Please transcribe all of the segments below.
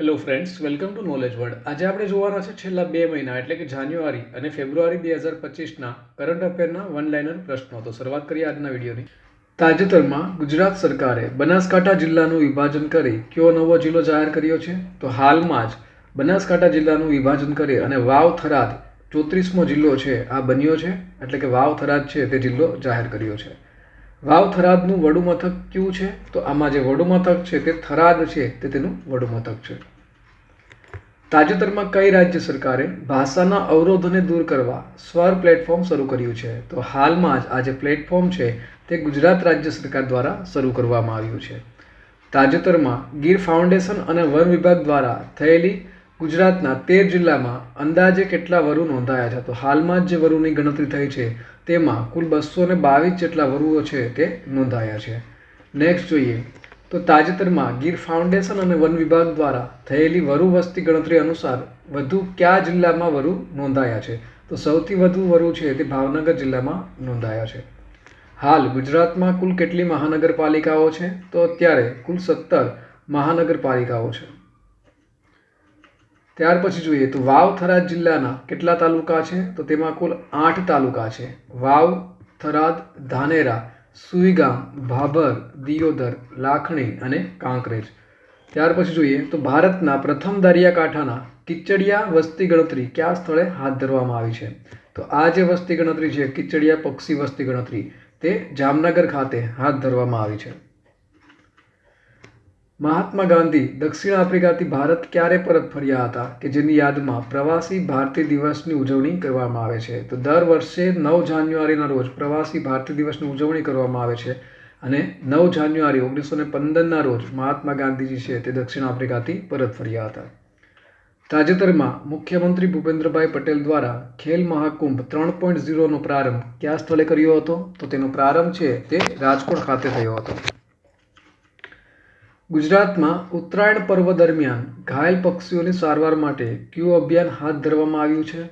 Hello friends, welcome to knowledge world. આજે આપણે જોવાના છે છેલ્લા 2 મહિના એટલે કે જાન્યુઆરી અને ફેબ્રુઆરી 2025ના કરંટ અફેરના વન લાઇનર પ્રશ્નો. તો શરૂઆત કરીએ આજના વિડીયોની. તાજેતરમાં ગુજરાત સરકારે બનાસકાંઠા જિલ્લાનું વિભાજન કરી કયો નવો જિલ્લો જાહેર કર્યો છે? તો હાલમાં જ બનાસકાંઠા જિલ્લાનું વિભાજન કરી અને વાવ થરાદ 34મો જિલ્લો છે આ બન્યો છે. એટલે કે વાવ થરાદ છે તે જિલ્લો જાહેર કર્યો છે. વાવ થરાદનું વડું મથક કયું છે? તો આમાં જે વડું મથક છે તે થરાદ છે તે તેનું વડું મથક છે. તાજેતરમાં કઈ રાજ્ય સરકારે ભાષાના અવરોધોને દૂર કરવા સ્વર પ્લેટફોર્મ શરૂ કર્યું છે? તો હાલમાં જ આ જે પ્લેટફોર્મ છે તે ગુજરાત રાજ્ય સરકાર દ્વારા શરૂ કરવામાં આવ્યું છે. તાજેતરમાં ગીર ફાઉન્ડેશન અને વન વિભાગ દ્વારા થયેલી ગુજરાતના 13 જિલ્લામાં અંદાજે કેટલા વરુ નોંધાયા છે? તો હાલમાં જ જે વરુની ગણતરી થઈ છે તેમાં કુલ 222 જેટલા વરુઓ છે તે નોંધાયા છે. નેક્સ્ટ જોઈએ તો તાજેતરમાં ગીર ફાઉન્ડેશન અને વન વિભાગ દ્વારા થયેલી વરુ વસ્તી ગણતરી અનુસાર વધુ કયા જિલ્લામાં વરુ નોંધાયા છે? તો સૌથી વધુ વરુ છે તે ભાવનગર જિલ્લામાં નોંધાયા છે. હાલ ગુજરાતમાં કુલ કેટલી મહાનગરપાલિકાઓ છે? તો અત્યારે કુલ 17 મહાનગરપાલિકાઓ છે. ત્યાર પછી જોઈએ તો વાવ થરાદ જિલ્લાના કેટલા તાલુકા છે? તો તેમાં કુલ 8 તાલુકા છે. વાવ, થરાદ, ધાનેરા, સુઈગામ, ભાભર, દિયોદર, લાખણી અને કાંકરેજ. ત્યાર પછી જોઈએ તો ભારતના પ્રથમ દરિયાકાંઠાના કિચડિયા વસ્તી ગણતરી કયા સ્થળે હાથ ધરવામાં આવી છે? તો આ જે વસ્તી ગણતરી છે કિચડિયા પક્ષી વસ્તી ગણતરી તે જામનગર ખાતે હાથ ધરવામાં આવી છે. મહાત્મા ગાંધી દક્ષિણ આફ્રિકાથી ભારત ક્યારે પરત ફર્યા હતા કે જેની યાદમાં પ્રવાસી ભારતીય દિવસની ઉજવણી કરવામાં આવે છે? તો દર વર્ષે 9 જાન્યુઆરીના રોજ પ્રવાસી ભારતીય દિવસની ઉજવણી કરવામાં આવે છે અને 9 જાન્યુઆરી 1915ના રોજ મહાત્મા ગાંધીજી છે તે દક્ષિણ આફ્રિકાથી પરત ફર્યા હતા. તાજેતરમાં મુખ્યમંત્રી ભૂપેન્દ્રભાઈ પટેલ દ્વારા ખેલ મહાકુંભ 3.0નો પ્રારંભ કયા સ્થળે કર્યો હતો? તો તેનો પ્રારંભ છે તે રાજકોટ ખાતે થયો હતો. ગુજરાતમાં ઉત્તરાયણ પર્વ દરમિયાન ઘાયલ પક્ષીઓની સારવાર માટે કયું અભિયાન હાથ ધરવામાં આવ્યું છે?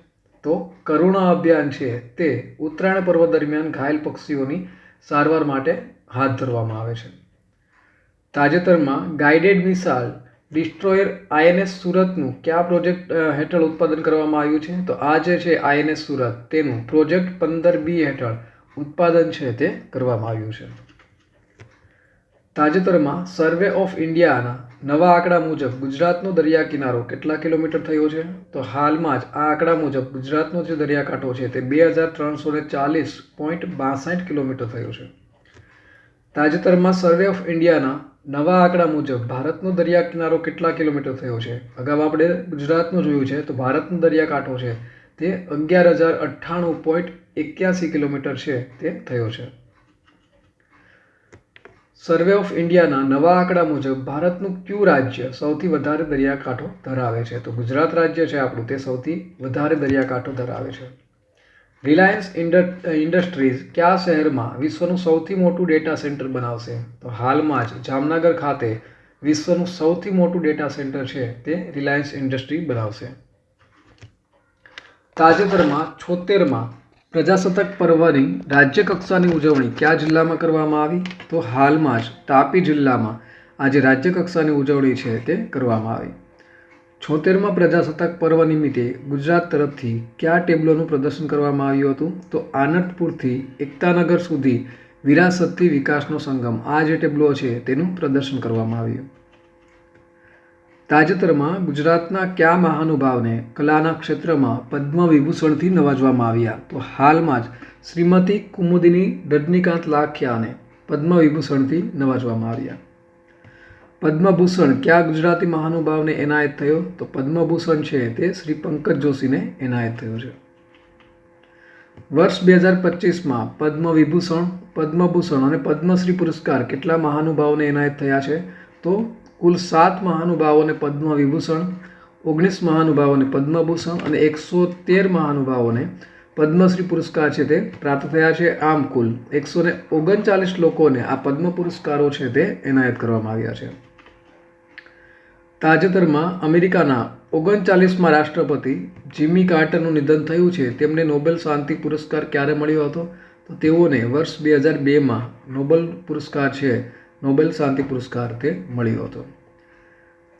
તો કરુણા અભિયાન છે તે ઉત્તરાયણ પર્વ દરમિયાન ઘાયલ પક્ષીઓની સારવાર માટે હાથ ધરવામાં આવે છે. તાજેતરમાં ગાઇડેડ મિસાઇલ ડિસ્ટ્રોયર INS સુરતનું કયા પ્રોજેક્ટ હેઠળ ઉત્પાદન કરવામાં આવ્યું છે? તો આ જે છે INS સુરત તેનું પ્રોજેક્ટ 15B હેઠળ ઉત્પાદન છે તે કરવામાં આવ્યું છે. તાજેતરમાં સર્વે ઓફ ઇન્ડિયાના નવા આંકડા મુજબ ગુજરાતનો દરિયા કિનારો કેટલા કિલોમીટર થયો છે? તો હાલમાં જ આ આંકડા મુજબ ગુજરાતનો જે દરિયાકાંઠો છે તે 2340.62 કિલોમીટર થયો છે. તાજેતરમાં સર્વે ઓફ ઇન્ડિયાના નવા આંકડા મુજબ ભારતનો દરિયા કિનારો કેટલા કિલોમીટર થયો છે? અગાઉ આપણે ગુજરાતનું જોયું છે તો ભારતનો દરિયાકાંઠો છે તે 11,098.81 કિલોમીટર છે તે થયો છે. સર્વે ઓફ ઇન્ડિયાના નવા આંકડા મુજબ ભારતનું કયું રાજ્ય સૌથી વધારે દરિયાકાંઠો ધરાવે છે? તો ગુજરાત રાજ્ય છે આપણું તે સૌથી વધારે દરિયાકાંઠો ધરાવે છે. રિલાયન્સ ઇન્ડસ્ટ્રીઝ કયા શહેરમાં વિશ્વનું સૌથી મોટું ડેટા સેન્ટર બનાવશે? તો હાલમાં જ જામનગર ખાતે વિશ્વનું સૌથી મોટું ડેટા સેન્ટર છે તે રિલાયન્સ ઇન્ડસ્ટ્રી બનાવશે. તાજેતરમાં 76માં પ્રજાસત્તાક પર્વની રાજ્ય કક્ષાની ઉજવણી કયા જિલ્લામાં કરવામાં આવી? તો હાલમાં જ તાપી જિલ્લામાં આજે રાજ્ય કક્ષાની ઉજવણી છે તે કરવામાં આવી. 76માં પ્રજાસત્તાક પર્વ નિમિત્તે ગુજરાત તરફથી કયા ટેબ્લોનું પ્રદર્શન કરવામાં આવ્યું હતું? તો આનંદપુરથી એકતાનગર સુધી વિરાસતથી વિકાસનો સંગમ આ જે ટેબ્લો છે તેનું પ્રદર્શન કરવામાં આવ્યું. તાજેતરમાં ગુજરાતના કયા મહાનુભાવને કલાના ક્ષેત્રમાં પદ્મ વિભૂષણથી નવાજવામાં આવ્યા? તો હાલમાં જ શ્રીમતી કુમુદિની રજનીકાંત લાખિયાને પદ્મ વિભૂષણથી નવાજવામાં આવ્યા. પદ્મભૂષણ કયા ગુજરાતી મહાનુભાવને એનાયત થયો? તો પદ્મભૂષણ છે તે શ્રી પંકજ જોશીને એનાયત થયો છે. વર્ષ 2025માં પદ્મ વિભૂષણ, પદ્મભૂષણ અને પદ્મશ્રી પુરસ્કાર કેટલા મહાનુભાવોને એનાયત થયા છે? તો કુલ 7 મહાનુભાવોને પદ્મ વિભૂષણ, 19 મહાનુભાવોને પદ્મભૂષણ અને 113 મહાનુભાવોને પદ્મશ્રી પુરસ્કાર છે તે પ્રાપ્ત થયા છે. આમ કુલ 139 લોકોને આ પદ્મ પુરસ્કારો છે તે એનાયત કરવામાં આવ્યા છે. તાજેતરમાં અમેરિકાના 39મા રાષ્ટ્રપતિ જિમી કાર્ટરનું નિધન થયું છે. તેમને નોબેલ શાંતિ પુરસ્કાર ક્યારે મળ્યો હતો? તો તેઓને વર્ષ 2002માં નોબેલ શાંતિ પુરસ્કાર તે મળ્યો હતો.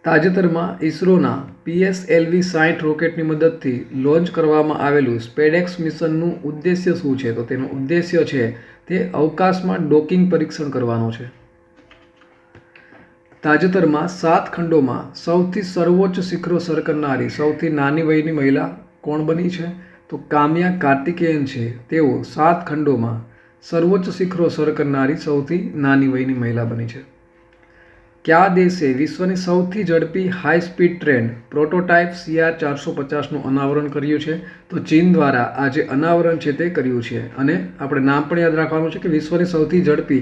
તાજેતરમાં ઇસરોના PSLV-60 રોકેટની મદદથી લોન્ચ કરવામાં આવેલું સ્પેડેક્સ મિશનનું ઉદ્દેશ્ય શું છે? તો તેનું ઉદ્દેશ્ય છે તે અવકાશમાં ડોકિંગ પરીક્ષણ કરવાનો છે. તાજેતરમાં 7 ખંડોમાં સૌથી સર્વોચ્ચ શિખરો સર કરનારી સૌથી નાની વયની મહિલા કોણ બની છે? તો કામ્યા કાર્તિકેયન છે. તેઓ 7 ખંડોમાં સર્વોચ્ચ શિખરો સર કરનારી સૌથી નાની વયની મહિલા બની છે. કયા દેશે વિશ્વની સૌથી ઝડપી હાઈ સ્પીડ ટ્રેન પ્રોટોટાઇપ CR450નું અનાવરણ કર્યું છે? તો ચીન દ્વારા આ જે અનાવરણ છે તે કર્યું છે. અને આપણે નામ પણ યાદ રાખવાનું છે કે વિશ્વની સૌથી ઝડપી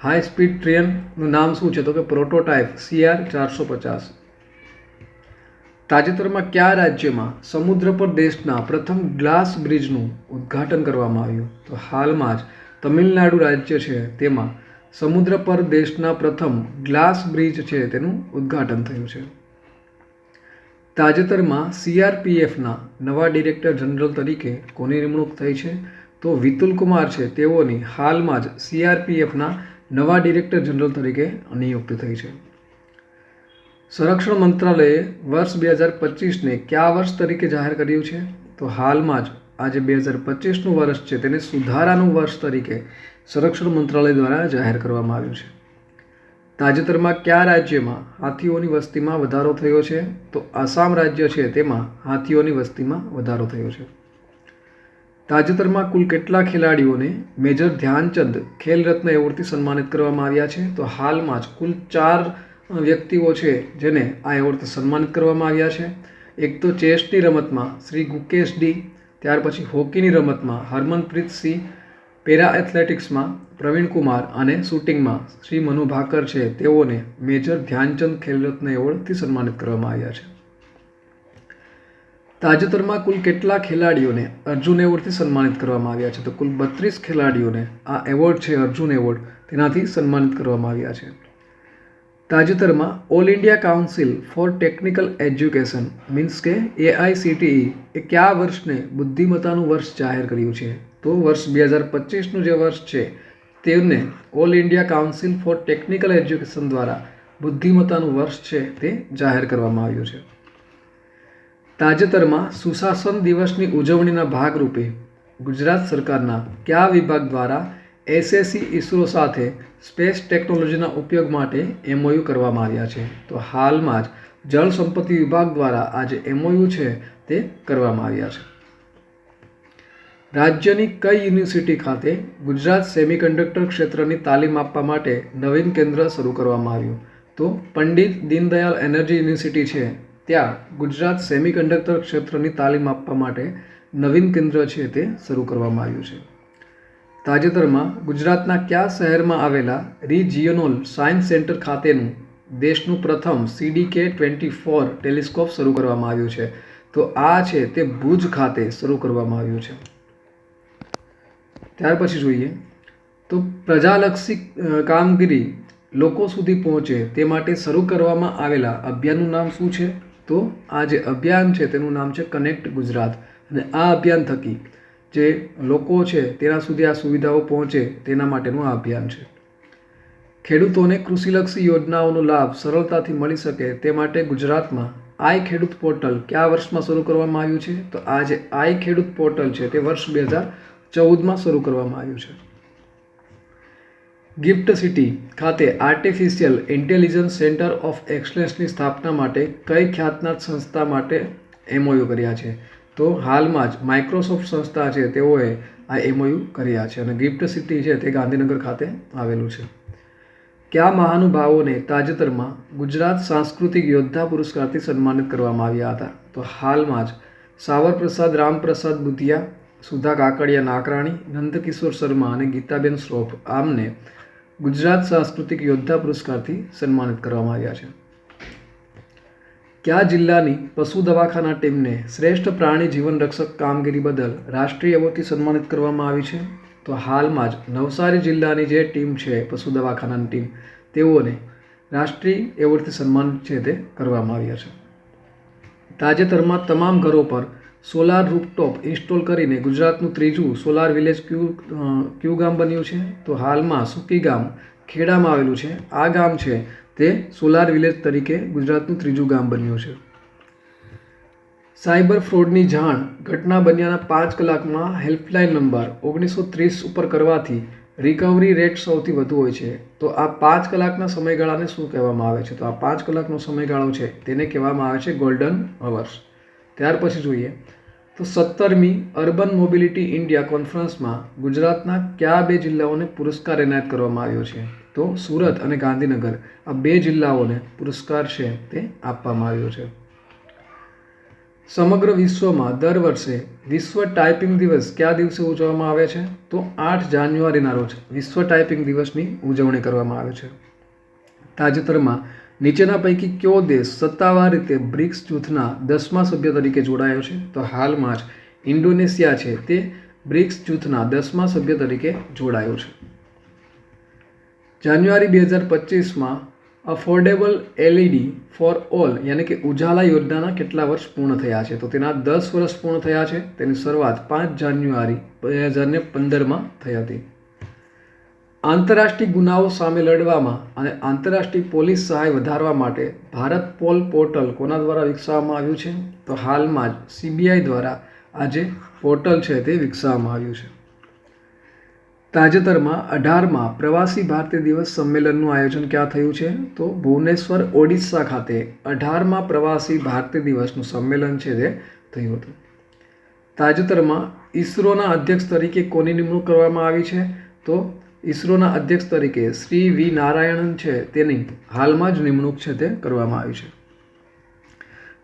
હાઈ સ્પીડ ટ્રેનનું નામ શું છે? તો કે પ્રોટોટાઇપ CR450. તાજેતરમાં કયા રાજ્યમાં સમુદ્ર પર દેશના પ્રથમ ગ્લાસ બ્રિજનું ઉદ્ઘાટન કરવામાં આવ્યું? તો હાલમાં જ તમિલનાડુ રાજ્ય છે તેમાં સમુદ્ર પર દેશના પ્રથમ ગ્લાસ બ્રિજ છે તેનું ઉદ્ઘાટન થયું છે. તાજેતરમાં CRPFના નવા ડિરેક્ટર જનરલ તરીકે કોની નિમણૂક થઈ છે? તો વિતુલ કુમાર છે તેઓની હાલમાં જ CRPFના નવા ડિરેક્ટર જનરલ તરીકે નિયુક્તિ થઈ છે. સંરક્ષણ મંત્રાલયે વર્ષ 2025ને કયા વર્ષ તરીકે જાહેર કર્યું છે? તો હાલમાં જ આજે 2025નું વર્ષ છે તેને સુધારાનું વર્ષ તરીકે સંરક્ષણ મંત્રાલય દ્વારા જાહેર કરવામાં આવ્યું છે. તાજેતરમાં કયા રાજ્યમાં હાથીઓની વસ્તીમાં વધારો થયો છે? તો આસામ રાજ્ય છે તેમાં હાથીઓની વસ્તીમાં વધારો થયો છે. તાજેતરમાં કુલ કેટલા ખેલાડીઓને મેજર ધ્યાનચંદ ખેલ રત્ન એવોર્ડથી સન્માનિત કરવામાં આવ્યા છે? તો હાલમાં જ કુલ 4 વ્યક્તિઓ છે જેને આ એવોર્ડથી સન્માનિત કરવામાં આવ્યા છે. એક તો ચેસની રમતમાં શ્રી ગુકેશ ડી, ત્યાર પછી હોકીની રમતમાં હરમનપ્રીત સિંહ, પેરા એથ્લેટિક્સમાં પ્રવીણ કુમાર અને શૂટિંગમાં શ્રી મનુ ભાકર છે તેઓને મેજર ધ્યાનચંદ ખેલરત્ન એવોર્ડથી સન્માનિત કરવામાં આવ્યા છે. તાજેતરમાં કુલ કેટલા ખેલાડીઓને અર્જુન એવોર્ડથી સન્માનિત કરવામાં આવ્યા છે? તો કુલ 32 ખેલાડીઓને આ એવોર્ડ છે અર્જુન એવોર્ડ તેનાથી સન્માનિત કરવામાં આવ્યા છે. તાજેતરમાં all India council four technical education means કે AICTE એ કયા વર્ષને બુદ્ધિમત્તાનું વર્ષ જાહેર કર્યું છે? તો વર્ષ 2025નું જે વર્ષ છે તેને all India council four technical education દ્વારા બુદ્ધિમત્તાનું વર્ષ છે તે જાહેર કરવામાં આવ્યું છે. તાજેતરમાં સુશાસન દિવસની ઉજવણીના ભાગરૂપે ગુજરાત સરકારના કયા વિભાગ દ્વારા SSC ઇસરો સાથે સ્પેસ ટેકનોલોજીના ઉપયોગ માટે MOU કરવામાં આવ્યા છે? તો હાલમાં જ જળ સંપત્તિ વિભાગ દ્વારા આ જે MOU છે તે કરવામાં આવ્યા છે. રાજ્યની કઈ યુનિવર્સિટી ખાતે ગુજરાત સેમિકન્ડક્ટર ક્ષેત્રની તાલીમ આપવા માટે નવીન કેન્દ્ર શરૂ કરવામાં આવ્યું? તો પંડિત દીનદયાળ એનર્જી યુનિવર્સિટી છે ત્યાં ગુજરાત સેમિકન્ડક્ટર ક્ષેત્રની તાલીમ આપવા માટે નવીન કેન્દ્ર છે તે શરૂ કરવામાં આવ્યું છે. તાજેતરમાં ગુજરાતના કયા શહેરમાં આવેલા રિજિયોનલ સાયન્સ સેન્ટર ખાતેનું દેશનું પ્રથમ CDK-24 ટેલિસ્કોપ શરૂ કરવામાં આવ્યું છે? તો આ છે તે ભુજ ખાતે શરૂ કરવામાં આવ્યું છે. ત્યાર પછી જોઈએ તો પ્રજાલક્ષી કામગીરી લોકો સુધી પહોંચે તે માટે શરૂ કરવામાં આવેલા અભિયાનનું નામ શું છે? તો આ જે અભિયાન છે તેનું નામ છે કનેક્ટ ગુજરાત. અને આ અભિયાન થકી જે લોકો છે તેના સુધી આ સુવિધાઓ પહોંચે તેના માટેનું આ અભિયાન છે. ખેડૂતોને કૃષિલક્ષી યોજનાઓનો લાભ સરળતાથી મળી શકે તે માટે ગુજરાતમાં આઈ ખેડૂત પોર્ટલ કયા વર્ષમાં શરૂ કરવામાં આવ્યું છે? તો આ જે આઈ ખેડૂત પોર્ટલ છે તે વર્ષ 2014માં શરૂ કરવામાં આવ્યું છે. ગિફ્ટ સિટી ખાતે આર્ટિફિશિયલ ઇન્ટેલિજન્સ સેન્ટર ઓફ એક્સલન્સની સ્થાપના માટે કઈ ખ્યાતનામ સંસ્થા માટે MOU કર્યા છે? તો હાલમાં જ માઇક્રોસોફ્ટ સંસ્થા છે તેઓએ આ MOU કર્યા છે અને ગિફ્ટ સિટી છે તે ગાંધીનગર ખાતે આવેલું છે. કયા મહાનુભાવોને તાજેતરમાં ગુજરાત સાંસ્કૃતિક યોદ્ધા પુરસ્કારથી સન્માનિત કરવામાં આવ્યા હતા? તો હાલમાં જ સાવરપ્રસાદ રામપ્રસાદ બુધિયા, સુધા કાકડિયા નાકરાણી, નંદકિશોર શર્મા અને ગીતાબેન શ્રોફ આમને ગુજરાત સાંસ્કૃતિક યોદ્ધા પુરસ્કારથી સન્માનિત કરવામાં આવ્યા છે. કયા જિલ્લાની પશુ દવાખાના ટીમને શ્રેષ્ઠ પ્રાણી જીવન રક્ષક કામગીરી બદલ રાષ્ટ્રીય એવોર્ડથી સન્માનિત કરવામાં આવી છે? તો હાલમાં જ નવસારી જિલ્લાની જે ટીમ છે પશુ દવાખાનાની ટીમ તેઓને રાષ્ટ્રીય એવોર્ડથી સન્માનિત છે તે કરવામાં આવ્યા છે. તાજેતરમાં તમામ ઘરો પર સોલાર રૂફટોપ ઇન્સ્ટોલ કરીને ગુજરાતનું ત્રીજું સોલાર વિલેજ કયું ગામ બન્યું છે? તો હાલમાં સુકી ગામ ખેડામાં આવેલું છે. આ ગામ છે તે સોલાર વિલેજ તરીકે ગુજરાતનું ત્રીજું ગામ બન્યું છે. સાયબર ફ્રોડની જાણ ઘટના બન્યાના 5 કલાકમાં હેલ્પલાઇન નંબર 1930 ઉપર કરવાથી રિકવરી રેટ સૌથી વધુ હોય છે. તો આ 5 કલાકના સમયગાળાને શું કહેવામાં આવે છે? તો આ 5 કલાકનો સમયગાળો છે તેને કહેવામાં આવે છે ગોલ્ડન અવર્સ. ત્યાર પછી જોઈએ તો 17મી અર્બન મોબિલિટી ઇન્ડિયા કોન્ફરન્સમાં ગુજરાતના કયા 2 જિલ્લાઓને પુરસ્કાર એનાયત કરવામાં આવ્યો છે? તો સુરત અને ગાંધીનગર આ 2 જિલ્લાઓને પુરસ્કાર છે તે આપવામાં આવ્યો છે. સમગ્ર વિશ્વમાં દર વર્ષે વિશ્વ ટાઈપિંગ દિવસ કયા દિવસે ઉજવવામાં આવે છે? તો 8 જાન્યુઆરીના રોજ વિશ્વ ટાઈપિંગ દિવસની ઉજવણી કરવામાં આવે છે. તાજેતરમાં નીચેના પૈકી કયો દેશ સત્તાવાર રીતે બ્રિક્સ જૂથના 10મા સભ્ય તરીકે જોડાયો છે? તો હાલમાં જ ઇન્ડોનેશિયા છે તે બ્રિક્સ જૂથના 10મા સભ્ય તરીકે જોડાયો છે. જાન્યુઆરી 2025માં અફોર્ડેબલ LED ફોર ઓલ યાની કે ઉજાલા યોજનાના કેટલા વર્ષ પૂર્ણ થયા છે? તો તેના 10 વર્ષ પૂર્ણ થયા છે. તેની શરૂઆત 5 જાન્યુઆરી 2015માં થઈ હતી. આંતરરાષ્ટ્રીય ગુનાઓ સામે લડવામાં અને આંતરરાષ્ટ્રીય પોલીસ સહાય વધારવા માટે ભારત પોલ પોર્ટલ કોના દ્વારા વિકસાવવામાં આવ્યું છે? તો હાલમાં જ CBI દ્વારા આ જે પોર્ટલ છે તે વિકસાવવામાં આવ્યું છે. તાજેતરમાં 18માં પ્રવાસી ભારતીય દિવસ સંમેલનનું આયોજન ક્યાં થયું છે? તો ભુવનેશ્વર ઓડિશા ખાતે 18માં પ્રવાસી ભારતીય દિવસનું સંમેલન છે તે થયું હતું. તાજેતરમાં ઇસરોના અધ્યક્ષ તરીકે કોની નિમણૂક કરવામાં આવી છે? તો ઇસરોના અધ્યક્ષ તરીકે શ્રી V. નારાયણન છે તેની હાલમાં જ નિમણૂક છે તે કરવામાં આવી છે.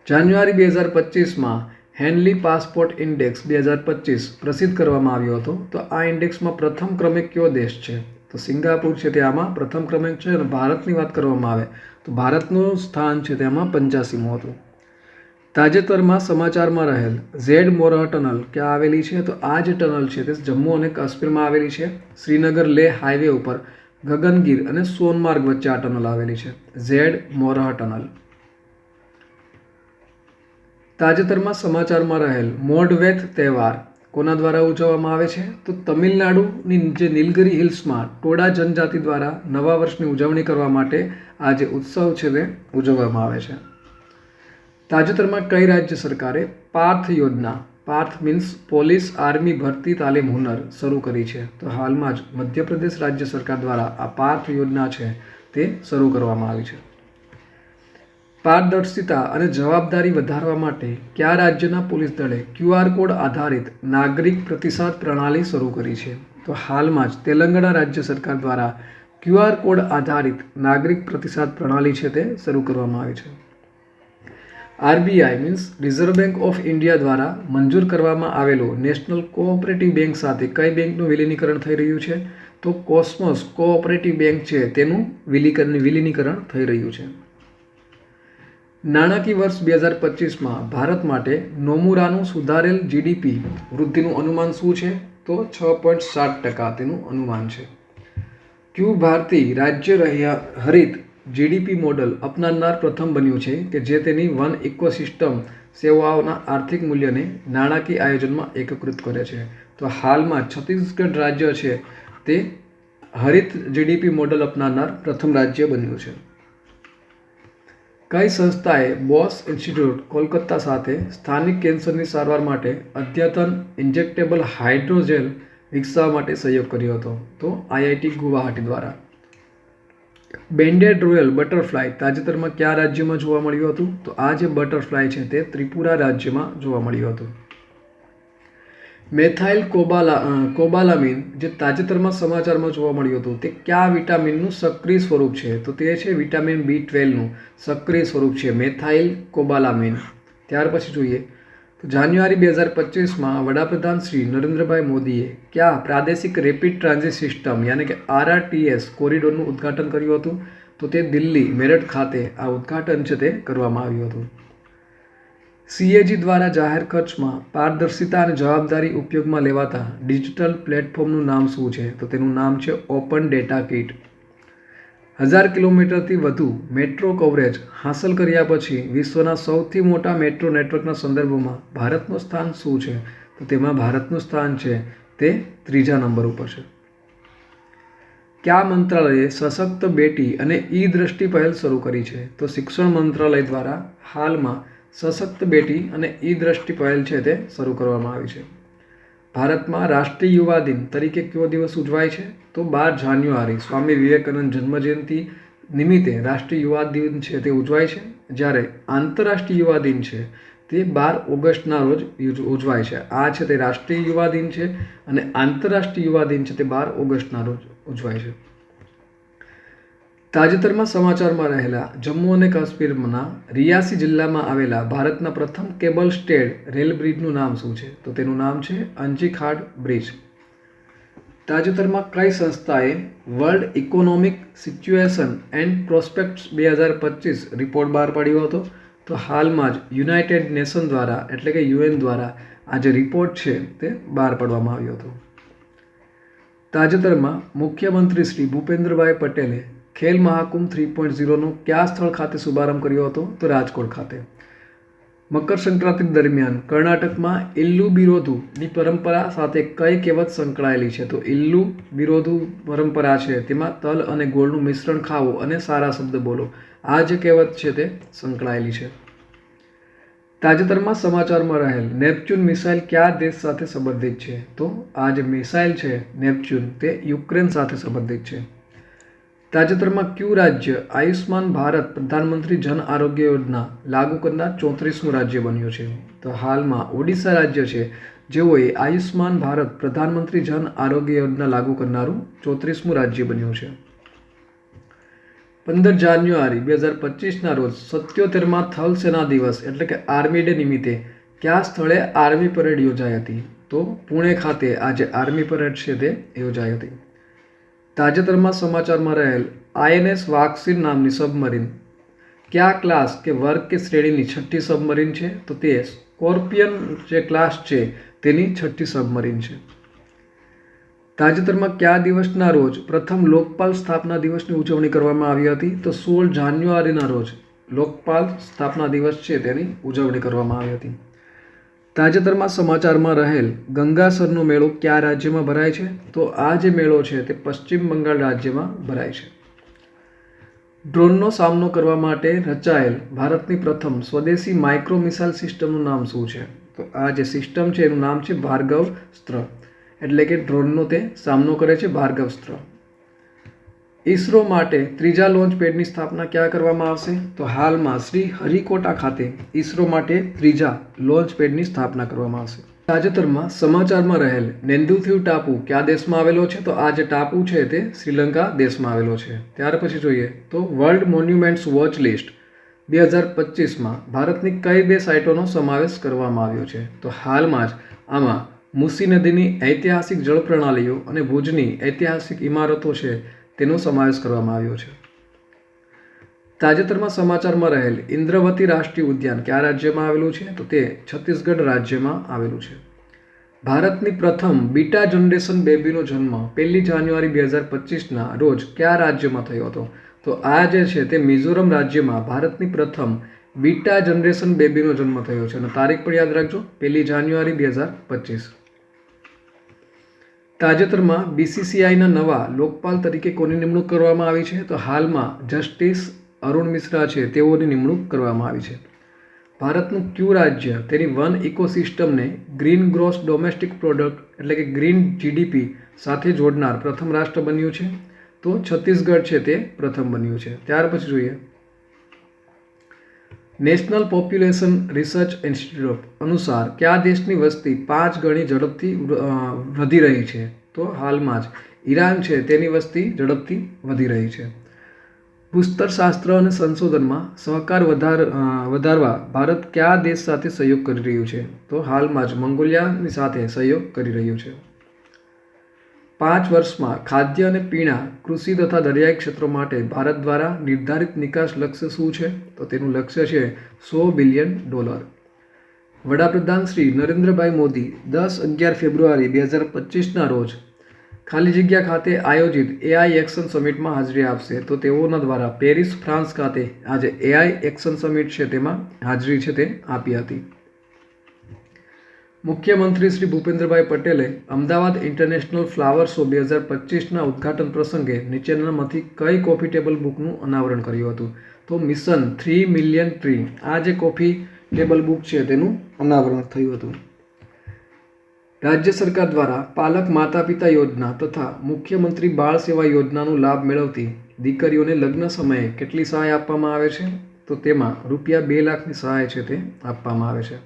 જાન્યુઆરી 2025માં હેનલી પાસપોર્ટ ઇન્ડેક્સ 2025 પ્રસિદ્ધ કરવામાં આવ્યો હતો. તો આ ઇન્ડેક્સમાં પ્રથમ ક્રમે કયો દેશ છે? તો સિંગાપુર છે તે આમાં પ્રથમ ક્રમે છે. અને ભારતની વાત કરવામાં આવે તો ભારતનું સ્થાન છે તેમાં 85મું હતું. તાજેતરમાં સમાચારમાં રહેલ ઝેડ મોરહ ટનલ ક્યાં આવેલી છે? તો આ જે ટનલ છે તે જમ્મુ અને કાશ્મીરમાં આવેલી છે. શ્રીનગર લેહ હાઈવે ઉપર ગગનગીર અને સોનમાર્ગ વચ્ચે આ ટનલ આવેલી છે, ઝેડ મોરહ ટનલ. તાજેતરમાં સમાચારમાં રહેલ મોડવેથ તહેવાર કોના દ્વારા ઉજવવામાં આવે છે? તો તમિલનાડુની જે નીલગિરી હિલ્સમાં ટોડા જનજાતિ દ્વારા નવા વર્ષની ઉજવણી કરવા માટે આ જે ઉત્સવ છે તે ઉજવવામાં આવે છે. તાજેતરમાં કઈ રાજ્ય સરકારે પાર્થ યોજના, પાર્થ મીન્સ પોલીસ આર્મી ભરતી તાલીમ હુનર શરૂ કરી છે? તો હાલમાં જ મધ્યપ્રદેશ રાજ્ય સરકાર દ્વારા આ પાર્થ યોજના છે તે શરૂ કરવામાં આવી છે. પારદર્શિતા અને જવાબદારી વધારવા માટે કયા રાજ્યના પોલીસ દળે QR કોડ આધારિત નાગરિક પ્રતિસાદ પ્રણાલી શરૂ કરી છે? તો હાલમાં જ તેલંગાણા રાજ્ય સરકાર દ્વારા QR કોડ આધારિત નાગરિક પ્રતિસાદ પ્રણાલી છે તે શરૂ કરવામાં આવી છે. RBI means reserve bank of India દ્વારા મંજૂર કરવામાં આવેલો નેશનલ કોઓપરેટિવ બેંક સાથે કઈ બેંકનું વિલીનીકરણ થઈ રહ્યું છે? તો કોસ્મોસ કોઓપરેટિવ બેંક છે તેનું વિલીનીકરણ થઈ રહ્યું છે. નાણાકીય વર્ષ 2025માં ભારત માટે નોમુરાનું સુધારેલ GDP વૃદ્ધિનું અનુમાન શું છે? તો 6.7% તેનું અનુમાન છે. ક્યુ ભારતી રાજ્ય હરિત GDP મોડલ અપનાવનાર પ્રથમ બન્યું છે કે જે તેની વન ઇકોસિસ્ટમ સેવાઓના આર્થિક મૂલ્યને નાણાકીય આયોજનમાં એકીકૃત કરે છે? તો હાલમાં છત્તીસગઢ રાજ્ય છે તે હરિત GDP મોડલ અપનાવનાર પ્રથમ રાજ્ય બન્યું છે. કઈ સંસ્થાએ બોસ ઇન્સ્ટિટ્યૂટ કોલકાતા સાથે સ્થાનિક કેન્સરની સારવાર માટે અદ્યતન ઇન્જેક્ટેબલ હાઇડ્રોજેલ વિકસાવવા માટે સહયોગ કર્યો હતો? તો IIT ગુવાહાટી દ્વારા. બેન્ડેડ રોયલ બટરફ્લાય તાજેતરમાં કયા રાજ્યમાં જોવા મળ્યું હતું? તો આ જે બટરફ્લાય છે તે ત્રિપુરા રાજ્યમાં જોવા મળ્યું હતું. મેથાઇલ કોબાલામિન જે તાજેતરમાં સમાચારમાં જોવા મળ્યું હતું તે કયા વિટામિનનું સક્રિય સ્વરૂપ છે? તો તે છે વિટામિન B12નું સક્રિય સ્વરૂપ છે મેથાઇલ કોબાલામિન. ત્યાર પછી જોઈએ તો જાન્યુઆરી 2025માં વડાપ્રધાન શ્રી નરેન્દ્રભાઈ મોદીએ કયા પ્રાદેશિક રેપિડ ટ્રાન્ઝિટ સિસ્ટમ યાની કે RRTS કોરિડોરનું ઉદ્ઘાટન કર્યું હતું? તો તે દિલ્હી મેરઠ ખાતે આ ઉદ્ઘાટન છે તે કરવામાં આવ્યું હતું. CAG દ્વારા જાહેર ખર્ચમાં પારદર્શિતા અને જવાબદારી ઉપયોગમાં લેવાતા ડિજિટલ પ્લેટફોર્મનું નામ શું છે? તો તેનું નામ છે ઓપન ડેટા કિટ. 1000 કિલોમીટરથી વધુ મેટ્રો કવરેજ હાંસલ કર્યા પછી વિશ્વના સૌથી મોટા મેટ્રો નેટવર્કના સંદર્ભમાં ભારતનું સ્થાન શું છે? તો તેમાં ભારતનું સ્થાન છે તે 3જા નંબર ઉપર છે. કયા મંત્રાલયે સશક્ત બેટી અને ઈ દ્રષ્ટિ પહેલ શરૂ કરી છે? તો શિક્ષણ મંત્રાલય દ્વારા હાલમાં સશક્ત બેટી અને ઈ દ્રષ્ટિ પહેલ છે તે શરૂ કરવામાં આવી છે. ભારતમાં રાષ્ટ્રીય યુવા દિન તરીકે કયો દિવસ ઉજવાય છે? તો 12 જાન્યુઆરી સ્વામી વિવેકાનંદ જન્મજયંતિ નિમિત્તે રાષ્ટ્રીય યુવા દિન છે તે ઉજવાય છે, જ્યારે આંતરરાષ્ટ્રીય યુવા દિન છે તે 12 ઓગસ્ટના રોજ ઉજવાય છે. આ છે તે રાષ્ટ્રીય યુવા દિન છે અને આંતરરાષ્ટ્રીય યુવા દિન છે તે 12 ઓગસ્ટના રોજ ઉજવાય છે. તાજેતરમાં સમાચારમાં રહેલા જમ્મુ અને કાશ્મીરના રિયાસી જિલ્લામાં આવેલા ભારતના પ્રથમ કેબલ સ્ટેડ રેલ બ્રિજનું નામ શું છે? તો તેનું નામ છે અંજીખાડ બ્રિજ. તાજેતરમાં કઈ સંસ્થાએ world economic situation and prospects 2025 report બહાર પાડ્યો હતો? તો હાલમાં જ યુનાઇટેડ નેશન દ્વારા એટલે કે UN દ્વારા આ જે રિપોર્ટ છે તે બહાર પાડવામાં આવ્યો હતો. તાજેતરમાં મુખ્યમંત્રી શ્રી ભૂપેન્દ્રભાઈ પટેલે ખેલ મહાકુંભ 3.0નો કયા સ્થળ ખાતે શુભારંભ કર્યો હતો? તો રાજકોટ ખાતે. મકર સંક્રાંતિ દરમિયાન કર્ણાટકમાં ઇલ્લુ બિરોધુની પરંપરા સાથે કઈ કહેવત સંકળાયેલી છે? તો ઇલ્લુ બિરોધુ પરંપરા છે તેમાં તલ અને ગોળનું મિશ્રણ ખાવો અને સારા શબ્દ બોલો, આ જે કહેવત છે તે સંકળાયેલી છે. તાજેતરમાં સમાચારમાં રહેલ નેપચ્યુન મિસાઇલ કયા દેશ સાથે સંબંધિત છે? તો આ જે મિસાઇલ છે નેપચ્યુન તે યુક્રેન સાથે સંબંધિત છે. તાજેતરમાં કયું રાજ્ય આયુષ્માન ભારત પ્રધાનમંત્રી જન આરોગ્ય યોજના લાગુ કરનાર 34મું રાજ્ય બન્યું છે? તો હાલમાં ઓડિશા રાજ્ય છે જેઓએ આયુષ્માન ભારત પ્રધાનમંત્રી જન આરોગ્ય યોજના લાગુ કરનારું 34મું રાજ્ય બન્યું છે. 15 જાન્યુઆરી 2025ના રોજ 77માં થલ સેના દિવસ એટલે કે આર્મી ડે નિમિત્તે કયા સ્થળે આર્મી પરેડ યોજાઈ હતી? તો પુણે ખાતે આજે આર્મી પરેડ છે તે યોજાઈ હતી. તાજેતરમાં સમાચારમાં રહેલ INS વાક્ષીર નામની સબમરીન કયા ક્લાસ કે વર્ગ કે શ્રેણીની 6ઠ્ઠી સબમરીન છે? તો તે સ્કોર્પિયન જે ક્લાસ છે તેની 6ઠ્ઠી સબમરીન છે. તાજેતરમાં કયા દિવસના રોજ પ્રથમ લોકપાલ સ્થાપના દિવસની ઉજવણી કરવામાં આવી હતી? તો 16 જાન્યુઆરીના રોજ લોકપાલ સ્થાપના દિવસ છે તેની ઉજવણી કરવામાં આવી હતી. તાજેતરમાં સમાચારમાં રહેલ ગંગાસરનો મેળો કયા રાજ્યમાં ભરાય છે? તો આ જે મેળો છે તે પશ્ચિમ બંગાળ રાજ્યમાં ભરાય છે. ડ્રોનનો સામનો કરવા માટે રચાયેલ ભારતની પ્રથમ સ્વદેશી માઇક્રો મિસાઇલ સિસ્ટમનું નામ શું છે? તો આ જે સિસ્ટમ છે એનું નામ છે ભાર્ગવસ્ત્ર, એટલે કે ડ્રોનનો તે સામનો કરે છે ભાર્ગવસ્ત્ર. ઇસરો માટે ત્રીજા લોન્ચ પેડની સ્થાપના ક્યાં કરવામાં આવશે? તો હાલમાં શ્રી હરિકોટા ખાતે ઇસરો માટે ત્રીજા લોન્ચ પેડની સ્થાપના કરવામાં આવશે. તાજેતરમાં સમાચારમાં રહેલ નેન્ડુથીવ ટાપુ કયા દેશમાં આવેલો છે? તો આ જે ટાપુ છે તે શ્રીલંકા દેશમાં આવેલો છે. ત્યાર પછી જોઈએ તો વર્લ્ડ મોન્યુમેન્ટ્સ વોચ લિસ્ટ 2025માં ભારતની કઈ 2 સાઇટોનો સમાવેશ કરવામાં આવ્યો છે? તો હાલમાં જ આમાં મુસી નદીની ઐતિહાસિક જળ પ્રણાલીઓ અને ભુજની ઐતિહાસિક ઇમારતો છે તેનો સમાવેશ કરવામાં આવ્યો છે. તાજેતરમાં સમાચારમાં રહેલ ઇન્દ્રવતી રાષ્ટ્રીય ઉદ્યાન કયા રાજ્યમાં આવેલું છે? તો તે છત્તીસગઢ રાજ્યમાં આવેલું છે. ભારતની પ્રથમ બીટા જનરેશન બેબીનો જન્મ 1 જાન્યુઆરી 2025ના રોજ કયા રાજ્યમાં થયો હતો? તો આ જે છે તે મિઝોરમ રાજ્યમાં ભારતની પ્રથમ બીટા જનરેશન બેબીનો જન્મ થયો છે અને તારીખ પણ યાદ રાખજો 1 જાન્યુઆરી 2025. તાજેતરમાં BCCIના નવા લોકપાલ તરીકે કોની નિમણૂક કરવામાં આવી છે? તો હાલમાં જસ્ટિસ અરુણ મિશ્રા છે તેઓની નિમણૂક કરવામાં આવી છે. ભારતનું કયું રાજ્ય તેની વન ઇકોસિસ્ટમને ગ્રીન ગ્રોસ ડોમેસ્ટિક પ્રોડક્ટ એટલે કે ગ્રીન GDP સાથે જોડનાર પ્રથમ રાષ્ટ્ર બન્યું છે? તો છત્તીસગઢ છે તે પ્રથમ બન્યું છે. ત્યાર પછી જોઈએ નેશનલ પોપ્યુલેશન રિસર્ચ ઇન્સ્ટિટ્યૂટ અનુસાર કયા દેશની વસ્તી 5 ગણી ઝડપથી વધી રહી છે? તો હાલમાં જ ઈરાન છે તેની વસ્તી ઝડપથી વધી રહી છે. ભૂસ્તરશાસ્ત્ર અને સંશોધનમાં સહકાર વધારવા ભારત કયા દેશ સાથે સહયોગ કરી રહ્યું છે? તો હાલમાં જ મંગોલિયાની સાથે સહયોગ કરી રહ્યું છે. 5 વર્ષમાં ખાદ્ય અને પીણા, કૃષિ તથા દરિયાઈ ક્ષેત્રો માટે ભારત દ્વારા નિર્ધારિત નિકાસ લક્ષ્ય શું છે? તો તેનું લક્ષ્ય છે $100 બિલિયન. વડાપ્રધાન શ્રી નરેન્દ્રભાઈ મોદી 10-11 ફેબ્રુઆરી 2025ના રોજ ખાલી જગ્યા ખાતે આયોજિત AI એક્શન સમિટમાં હાજરી આપશે. તો તેઓના દ્વારા પેરિસ ફ્રાન્સ ખાતે આજે AI એક્શન સમિટ છે તેમાં હાજરી છે તે આપી હતી. મુખ્યમંત્રી શ્રી ભૂપેન્દ્રભાઈ પટેલે અમદાવાદ ઇન્ટરનેશનલ ફ્લાવર શો 2025ના ઉદ્ઘાટન પ્રસંગે નીચેનામાંથી કઈ કોફી ટેબલ બુકનું અનાવરણ કર્યું હતું? તો મિશન 3 મિલિયન ટ્રી, આ જે કોફી ટેબલ બુક છે તેનું અનાવરણ થયું હતું. રાજ્ય સરકાર દ્વારા પાલક માતા પિતા યોજના તથા મુખ્યમંત્રી બાળ સેવા યોજનાનો લાભ મેળવતી દીકરીઓને લગ્ન સમયે કેટલી સહાય આપવામાં આવે છે? તો તેમાં ₹2 લાખની સહાય છે તે આપવામાં આવે છે.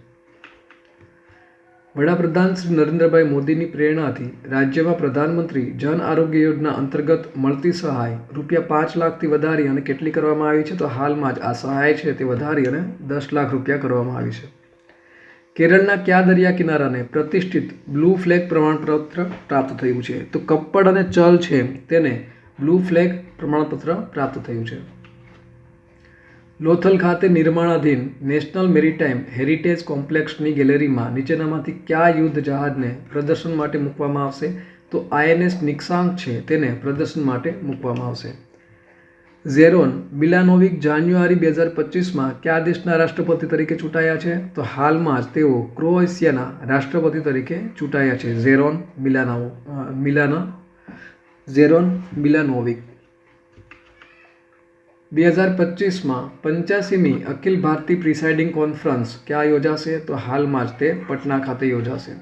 વડાપ્રધાન શ્રી નરેન્દ્રભાઈ મોદીની પ્રેરણાથી રાજ્યમાં પ્રધાનમંત્રી જન આરોગ્ય યોજના અંતર્ગત મળતી સહાય ₹5 લાખથી વધારી અને કેટલી કરવામાં આવી છે? તો હાલમાં જ આ સહાય છે તે વધારી અને ₹10 લાખ કરવામાં આવી છે. કેરળના કયા દરિયા કિનારાને પ્રતિષ્ઠિત બ્લુ ફ્લેગ પ્રમાણપત્ર પ્રાપ્ત થયું છે? તો કપ્પડ અને ચલ છે તેને બ્લુ ફ્લેગ પ્રમાણપત્ર પ્રાપ્ત થયું છે. લોથલ ખાતે નિર્માણાધીન નેશનલ મેરીટાઈમ હેરિટેજ કોમ્પ્લેક્સની ગેલેરીમાં નીચેનામાંથી કયા યુદ્ધ જહાજને પ્રદર્શન માટે મૂકવામાં આવશે? તો INS નિક્સાંક છે તેને પ્રદર્શન માટે મૂકવામાં આવશે. ઝેરોન મિલાનોવિક જાન્યુઆરી 2025માં કયા દેશના રાષ્ટ્રપતિ તરીકે ચૂંટાયા છે? તો હાલમાં જ તેઓ ક્રોએશિયાના રાષ્ટ્રપતિ તરીકે ચૂંટાયા છે. ઝેરોન મિલાનોવિક. 2025માં 85મી અખિલ ભારતીય પ્રિસાઇડિંગ કોન્ફરન્સ ક્યાં યોજાશે? તો હાલમાં જ તે પટના ખાતે યોજાશે.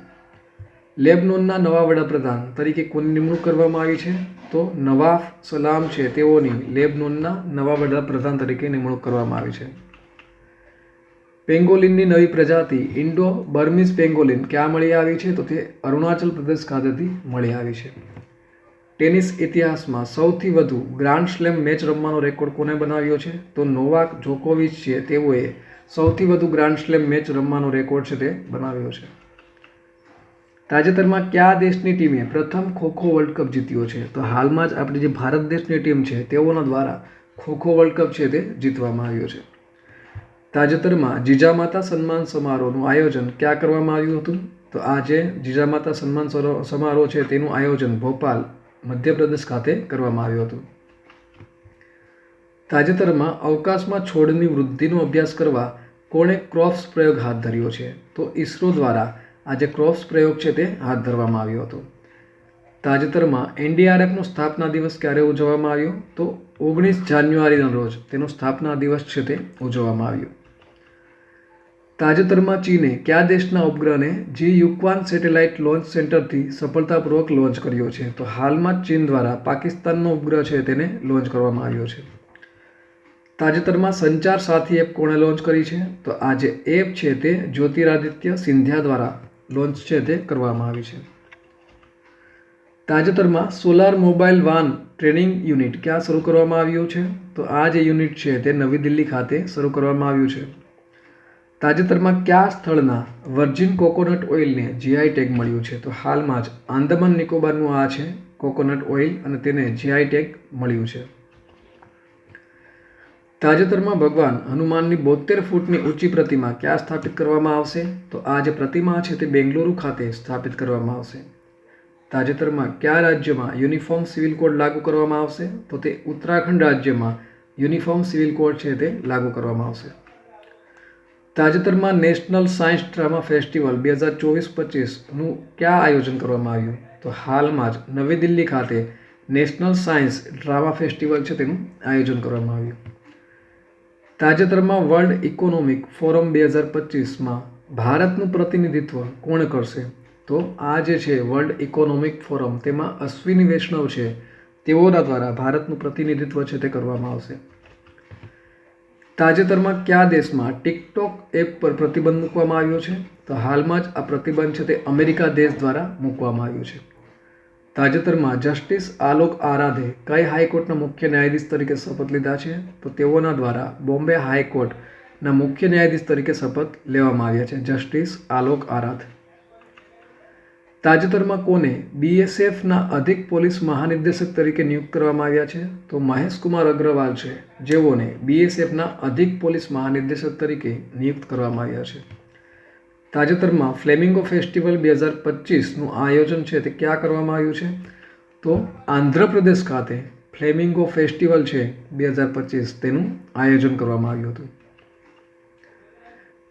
લેબનોનના નવા વડાપ્રધાન તરીકે કોની નિમણૂક કરવામાં આવી છે? તો નવાફ સલામ છે તેઓની લેબનોનના નવા વડાપ્રધાન તરીકે નિમણૂક કરવામાં આવી છે. પેંગોલિનની નવી પ્રજાતિ ઇન્ડો બર્મીઝ પેંગોલિન ક્યાં મળી આવી છે? તો તે અરુણાચલ પ્રદેશ ખાતેથી મળી આવી છે. ટેનિસ ઇતિહાસમાં સૌથી વધુ ગ્રાન્ડ સ્લેમ મેચ રમવાનો રેકોર્ડ કોને બનાવ્યો છે? તો નોવાક જોકોવિચ છે તેઓએ સૌથી વધુ ગ્રાન્ડ સ્લેમ મેચ રમવાનો રેકોર્ડ છે તે બનાવ્યો છે. તાજેતરમાં કયા દેશની ટીમે પ્રથમ ખોખો વર્લ્ડ કપ જીત્યો છે? તો હાલમાં જ આપણી જે ભારત દેશની ટીમ છે તેઓના દ્વારા ખોખો વર્લ્ડ કપ છે તે જીતવામાં આવ્યો છે. તાજેતરમાં જીજામાતા સન્માન સમારોહનું આયોજન ક્યાં કરવામાં આવ્યું હતું? તો આ જે જીજામાતા સન્માન સમારોહ છે તેનું આયોજન ભોપાલ મધ્યપ્રદેશ ખાતે કરવામાં આવ્યું હતું. તાજેતરમાં અવકાશમાં છોડની વૃદ્ધિનો અભ્યાસ કરવા કોણે ક્રોપ્સ પ્રયોગ હાથ ધર્યો છે? તો ઇસરો દ્વારા આ જે ક્રોપ્સ પ્રયોગ છે તે હાથ ધરવામાં આવ્યો હતો. તાજેતરમાં NDRFનો સ્થાપના દિવસ ક્યારે ઉજવવામાં આવ્યો? તો 19 જાન્યુઆરીના રોજ તેનો સ્થાપના દિવસ છે તે ઉજવવામાં આવ્યો. તાજેતરમાં ચીને કયા દેશના ઉપગ્રહને યુક્વાન સેટેલાઇટ લોન્ચ સેન્ટરથી સફળતાપૂર્વક લોન્ચ કર્યો છે? તો હાલમાં જ ચીન દ્વારા પાકિસ્તાનનો ઉપગ્રહ છે તેને લોન્ચ કરવામાં આવ્યો છે. તાજેતરમાં સંચાર સાથી એપ કોણે લોન્ચ કરી છે? તો આ જે એપ છે તે જ્યોતિરાદિત્ય સિંધિયા દ્વારા લોન્ચ છે તે કરવામાં આવી છે. તાજેતરમાં solar mobile van training unit ક્યાં શરૂ કરવામાં આવ્યું છે? તો આ જે યુનિટ છે તે નવી દિલ્હી ખાતે શરૂ કરવામાં આવ્યું છે. તાજેતરમાં કયા સ્થળના વર્જિન કોકોનટ ઓઇલને GI ટેગ મળ્યું છે? તો હાલમાં જ આંદામાન નિકોબારનું આ છે કોકોનટ ઓઇલ અને તેને GI ટેગ મળ્યું છે. તાજેતરમાં ભગવાન હનુમાનની 72 ફૂટની ઊંચી પ્રતિમા ક્યાં સ્થાપિત કરવામાં આવશે? તો આ જે પ્રતિમા છે તે બેંગલુરુ ખાતે સ્થાપિત કરવામાં આવશે. તાજેતરમાં કયા રાજ્યમાં યુનિફોર્મ સિવિલ કોડ લાગુ કરવામાં આવશે? તો તે ઉત્તરાખંડ રાજ્યમાં યુનિફોર્મ સિવિલ કોડ છે તે લાગુ કરવામાં આવશે. તાજેતરમાં નેશનલ સાયન્સ ડ્રામા ફેસ્ટિવલ 2024-25નું ક્યાં આયોજન કરવામાં આવ્યું? તો હાલમાં જ નવી દિલ્હી ખાતે નેશનલ સાયન્સ ડ્રામા ફેસ્ટિવલ છે તેનું આયોજન કરવામાં આવ્યું. તાજેતરમાં વર્લ્ડ ઇકોનોમિક ફોરમ 2025માં ભારતનું પ્રતિનિધિત્વ કોણ કરશે? તો આ જે છે વર્લ્ડ ઇકોનોમિક ફોરમ તેમાં અશ્વિની વૈષ્ણવ છે તેઓના દ્વારા ભારતનું પ્રતિનિધિત્વ છે તે કરવામાં આવશે. તાજેતરમાં કયા દેશમાં ટિકટોક એપ પર પ્રતિબંધ મૂકવામાં આવ્યો છે? તો હાલમાં જ આ પ્રતિબંધ છે તે અમેરિકા દેશ દ્વારા મૂકવામાં આવ્યું છે. તાજેતરમાં જસ્ટિસ આલોક આરાધે કઈ હાઈકોર્ટના મુખ્ય ન્યાયાધીશ તરીકે શપથ લીધા છે? તો તેઓના દ્વારા બોમ્બે હાઈકોર્ટના મુખ્ય ન્યાયાધીશ તરીકે શપથ લેવામાં આવ્યા છે, જસ્ટિસ આલોક આરાધ. તાજેતરમાં કોને BSFના અધિક પોલીસ મહાનિર્દેશક તરીકે નિયુક્ત કરવામાં આવ્યા છે? તો મહેશ કુમાર અગ્રવાલ છે જેઓને BSFના અધિક પોલીસ મહાનિર્દેશક તરીકે નિયુક્ત કરવામાં આવ્યા છે. તાજેતરમાં ફ્લેમિંગો ફેસ્ટિવલ 2025નું આયોજન છે તે ક્યાં કરવામાં આવ્યું છે? તો આંધ્રપ્રદેશ ખાતે ફ્લેમિંગો ફેસ્ટિવલ છે 2025 તેનું આયોજન કરવામાં આવ્યું હતું.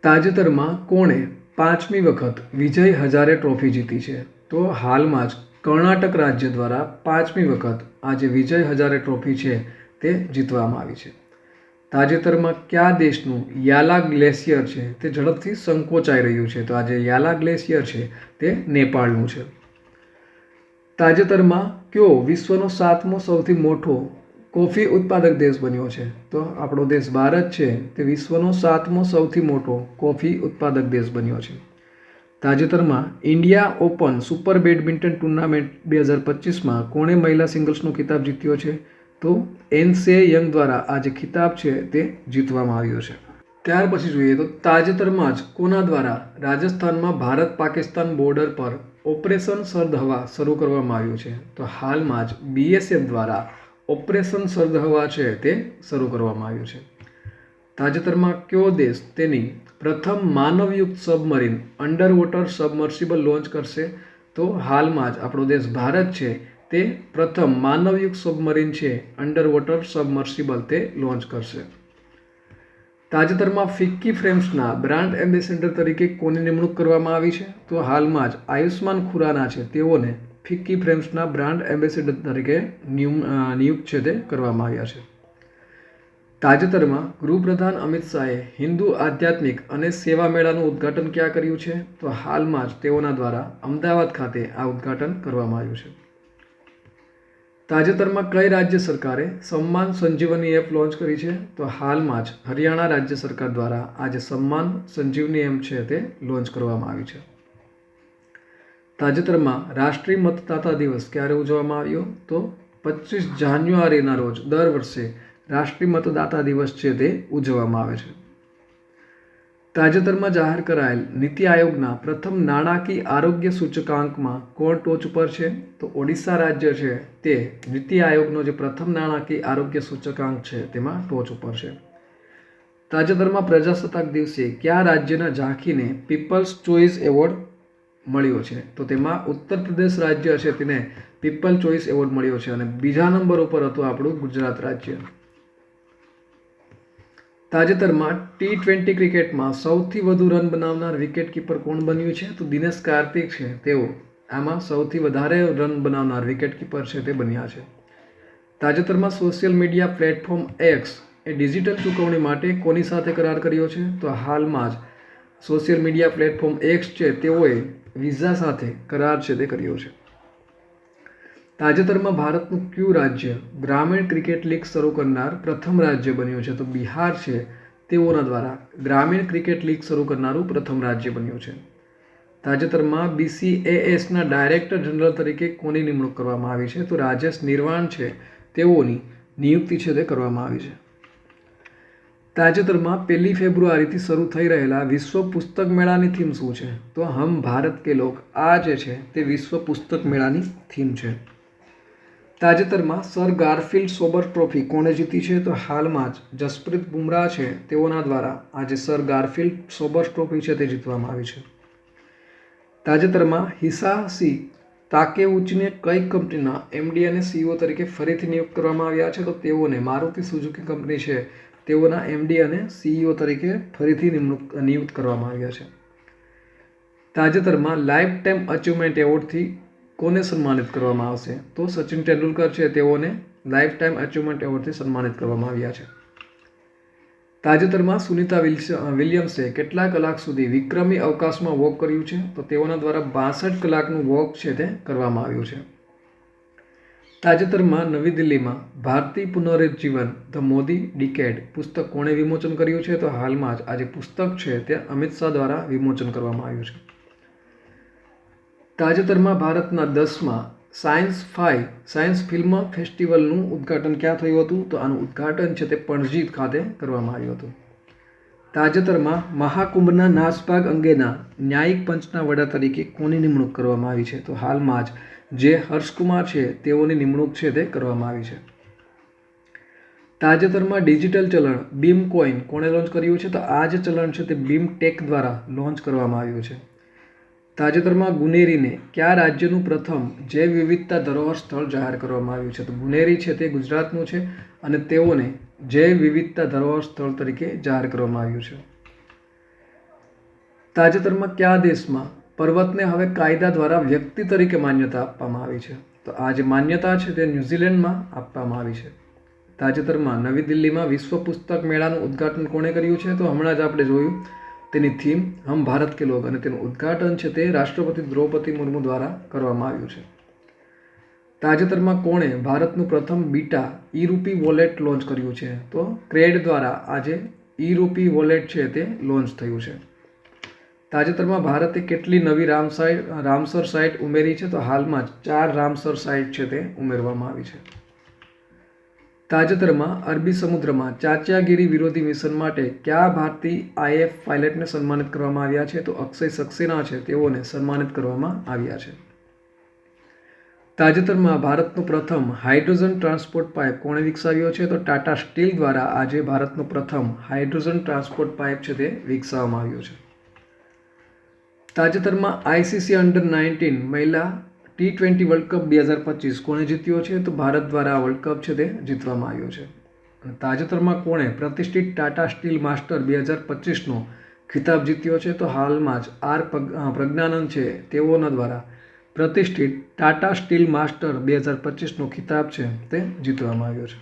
તાજેતરમાં કોણે 5મી વખત વિજય હજારે ટ્રોફી જીતી છે? તો હાલમાં જ કર્ણાટક રાજ્ય દ્વારા 5મી વખત આ જે વિજય હજારે ટ્રોફી છે તે જીતવામાં આવી છે. તાજેતરમાં કયા દેશનું યાલા ગ્લેશિયર છે તે ઝડપથી સંકોચાઈ રહ્યું છે? તો આ જે યાલા ગ્લેશિયર છે તે નેપાળનું છે. તાજેતરમાં કયો વિશ્વનો 7મો સૌથી મોટો કોફી ઉત્પાદક દેશ બન્યો છે? તો આપણો દેશ ભારત છે તે વિશ્વનો 7મો સૌથી મોટો કોફી ઉત્પાદક દેશ બન્યો છે. તાજેતરમાં India Open Super badminton tournament 2025માં કોણે મહિલા સિંગલ્સનો ખિતાબ જીત્યો છે? તો એનસે યંગ દ્વારા આ જે ખિતાબ છે તે જીતવામાં આવ્યો છે. ત્યાર પછી જોઈએ તો તાજેતરમાં જ કોના દ્વારા રાજસ્થાનમાં ભારત પાકિસ્તાન બોર્ડર પર ઓપરેશન સરદ હવા શરૂ કરવામાં આવ્યું છે? તો હાલમાં જ BSF દ્વારા ઓપરેશન સરદ હવા છે તે શરૂ કરવામાં આવ્યું છે. તાજેતરમાં કયો દેશ તેની પ્રથમ માનવયુક્ત submarine underwater submersible launch કરશે? તો હાલમાં જ આપણો દેશ ભારત છે તે પ્રથમ માનવયુક્ત સબમરીન છે અંડર વોટર સબમર્સિબલ તે લોન્ચ કરશે. તાજેતરમાં ફિક્કી ફ્રેમ્સના બ્રાન્ડ એમ્બેસેડર તરીકે કોની નિમણૂક કરવામાં આવી છે? તો હાલમાં જ આયુષ્માન ખુરાના છે તેઓને ફિક્કી ફ્રેમ્સના બ્રાન્ડ એમ્બેસેડર તરીકે નિયુક્ત છે તે કરવામાં આવ્યા છે. તાજેતરમાં ગૃહપ્રધાન અમિત શાહે હિન્દુ આધ્યાત્મિક અને સેવા મેળાનું ઉદ્ઘાટન ક્યાં કર્યું છે? તો હાલમાં જ તેઓના દ્વારા અમદાવાદ ખાતે આ ઉદ્ઘાટન કરવામાં આવ્યું છે. તાજેતરમાં કઈ રાજ્ય સરકારે સમ્માન સંજીવની એપ લોન્ચ કરી છે? તો હાલમાં જ હરિયાણા રાજ્ય સરકાર દ્વારા આ જે સમ્માન સંજીવની એપ છે તે લોન્ચ કરવામાં આવી છે. તાજેતરમાં રાષ્ટ્રીય મતદાતા દિવસ ક્યારે ઉજવવામાં આવ્યો? તો 25 જાન્યુઆરીના રોજ દર વર્ષે રાષ્ટ્રીય મતદાતા દિવસ છે તે ઉજવવામાં આવે છે. તાજેતરમાં જાહેર કરાયેલ નીતિ આયોગના પ્રથમ નાણાકીય આરોગ્ય સૂચકાંકમાં કોણ ટોચ ઉપર છે? તો ઓડિશા રાજ્ય છે તે નીતિ આયોગનો જે પ્રથમ નાણાકીય આરોગ્ય સૂચકાંક છે તેમાં ટોચ ઉપર છે. તાજેતરમાં પ્રજાસત્તાક દિવસે કયા રાજ્યના ઝાંખીને પીપલ્સ ચોઇસ એવોર્ડ મળ્યો છે? તો તેમાં ઉત્તર પ્રદેશ રાજ્ય છે તેને પીપલ ચોઇસ એવોર્ડ મળ્યો છે અને બીજા નંબર ઉપર હતું આપણું ગુજરાત રાજ્ય. તાજેતરમાં T20 ક્રિકેટમાં સૌથી વધુ રન બનાવનાર વિકેટકીપર કોણ બન્યું છે? તો દિનેશ કાર્તિક છે તેઓ આમાં સૌથી વધારે રન બનાવનાર વિકેટકીપર છે તે બન્યા છે. તાજેતરમાં સોશિયલ મીડિયા પ્લેટફોર્મ X એ ડિજિટલ ચૂકવણી માટે કોની સાથે કરાર કર્યો છે? તો હાલમાં જ સોશિયલ મીડિયા પ્લેટફોર્મ X છે તેઓએ વિઝા સાથે કરાર છે તે કર્યો છે. તાજેતરમાં ભારતનું કયું રાજ્ય ગ્રામીણ ક્રિકેટ લીગ શરૂ કરનાર પ્રથમ રાજ્ય બન્યું છે? તો બિહાર છે તેઓના દ્વારા ગ્રામીણ ક્રિકેટ લીગ શરૂ કરનારું પ્રથમ રાજ્ય બન્યું છે. તાજેતરમાં BCASના ડાયરેક્ટર જનરલ તરીકે કોની નિમણૂક કરવામાં આવી છે? તો રાજેશ નિર્વાણ છે તેઓની નિયુક્તિ છે તે કરવામાં આવી છે. તાજેતરમાં 1 ફેબ્રુઆરીથી શરૂ થઈ રહેલા વિશ્વ પુસ્તક મેળાની થીમ શું છે? તો હમ ભારત કે લોગ આ જે છે તે વિશ્વ પુસ્તક મેળાની થીમ છે. તાજેતરમાં સર ગારફિલ્ડ સોબર ટ્રોફી કોણે જીતી છે? તો હાલમાં જ જસપ્રીત બુમરાહ છે તેઓના દ્વારા આજે સર ગારફિલ્ડ સોબર ટ્રોફી છે તે જીતવામાં આવી છે. તાજેતરમાં હિસાશી તાકેઉચીને કઈ કંપનીના MD અને CEO તરીકે ફરીથી નિયુક્ત કરવામાં આવ્યા છે? તો તેઓને મારુતિ સુઝુકી કંપની છે તેઓના MD અને CEO તરીકે ફરીથી નિયુક્ત કરવામાં આવ્યા છે. તાજેતરમાં લાઈફ ટાઈમ અચીવમેન્ટ એવોર્ડથી કોને સન્માનિત કરવામાં આવશે? તો સચિન તેંડુલકર છે તેઓને લાઈફ ટાઈમ અચીવમેન્ટ એવોર્ડથી સન્માનિત કરવામાં આવ્યા છે. તાજેતરમાં સુનિતા વિલિયમ્સે કેટલા કલાક સુધી વિક્રમી અવકાશમાં વોક કર્યું છે? તો તેઓના દ્વારા 62 કલાકનું વોક છે તે કરવામાં આવ્યું છે. તાજેતરમાં નવી દિલ્હીમાં ભારતીય પુનરુજ્જીવન ધ મોદી ડિકેડ પુસ્તક કોણે વિમોચન કર્યું છે? તો હાલમાં જ આ જે પુસ્તક છે તે અમિત શાહ દ્વારા વિમોચન કરવામાં આવ્યું છે. તાજેતરમાં ભારતના 10મા સાયન્સ ફિલ્મ ફેસ્ટિવલનું ઉદ્ઘાટન ક્યાં થયું હતું? તો આનું ઉદ્ઘાટન છે તે પણજી ખાતે કરવામાં આવ્યું હતું. તાજેતરમાં મહાકુંભના નાસભાગ અંગેના ન્યાયિક પંચના વડા તરીકે કોની નિમણૂક કરવામાં આવી છે? તો હાલમાં જ જે હર્ષકુમાર છે તેઓની નિમણૂક છે તે કરવામાં આવી છે. તાજેતરમાં ડિજિટલ ચલણ બીમ કોઈન કોણે લોન્ચ કર્યું છે? તો આ જે ચલણ છે તે બીમ ટેક દ્વારા લોન્ચ કરવામાં આવ્યું છે. તાજેતરમાં ગુનેરીને કયા રાજ્યનું પ્રથમ જૈવ વિવિધતા ધરોહર સ્થળ જાહેર કરવામાં આવ્યું છે? તો ગુનેરી છે તે ગુજરાતનું છે અને તેઓને જૈવ વિવિધતા ધરોહર સ્થળ તરીકે જાહેર કરવામાં આવ્યું છે. તાજેતરમાં કયા દેશમાં પર્વતને હવે કાયદા દ્વારા વ્યક્તિ તરીકે માન્યતા આપવામાં આવી છે? તો આ જે માન્યતા છે તે ન્યૂઝીલેન્ડમાં આપવામાં આવી છે. તાજેતરમાં નવી દિલ્હીમાં વિશ્વ પુસ્તક મેળાનું ઉદ્ઘાટન કોણે કર્યું છે? તો હમણાં જ આપણે જોયું તેની થીમ હમ ભારત કે લોગ, અને તેનું ઉદ્ઘાટન છે તે રાષ્ટ્રપતિ દ્રૌપદી મુર્મુ દ્વારા કરવામાં આવ્યું છે. તાજેતરમાં કોણે ભારતનું પ્રથમ બીટા ઈ-રૂપી વોલેટ લોન્ચ કર્યું છે? તો ક્રેડ દ્વારા આજે ઈ-રૂપી વોલેટ છે તે લોન્ચ થયું છે. તાજેતરમાં ભારતે કેટલી નવી રામસર સાઇટ ઉમેરી છે? તો હાલમાં જ 4 રામસર સાઇટ છે તે ઉમેરવામાં આવી છે. તાજેતરમાં અરબી સમુદ્રમાં ચાંચિયાગીરી વિરોધી મિશન માટે કયા ભારતીય IAF પાયલટને સન્માનિત કરવામાં આવ્યા છે? તો અક્ષય સક્સેના છે તેઓને સન્માનિત કરવામાં આવ્યા છે. તાજેતરમાં ભારતનો પ્રથમ હાઇડ્રોજન ટ્રાન્સપોર્ટ પાઇપ કોણે વિકસાવ્યો છે? તો ટાટા સ્ટીલ દ્વારા આજે ભારતનો પ્રથમ હાઇડ્રોજન ટ્રાન્સપોર્ટ પાઇપ છે તે વિકસાવવામાં આવ્યો છે. તાજેતરમાં ICC અંડર-19 મહિલા T20 વર્લ્ડ કપ 2025 કોણે જીત્યો છે? તો ભારત દ્વારા આ વર્લ્ડ કપ છે તે જીતવામાં આવ્યો છે. અને તાજેતરમાં કોણે પ્રતિષ્ઠિત ટાટા સ્ટીલ માસ્ટર 2025નો ખિતાબ જીત્યો છે? તો હાલમાં જ પ્રજ્ઞાનંદ છે તેઓના દ્વારા પ્રતિષ્ઠિત ટાટા સ્ટીલ માસ્ટર 2025નો ખિતાબ છે તે જીતવામાં આવ્યો છે.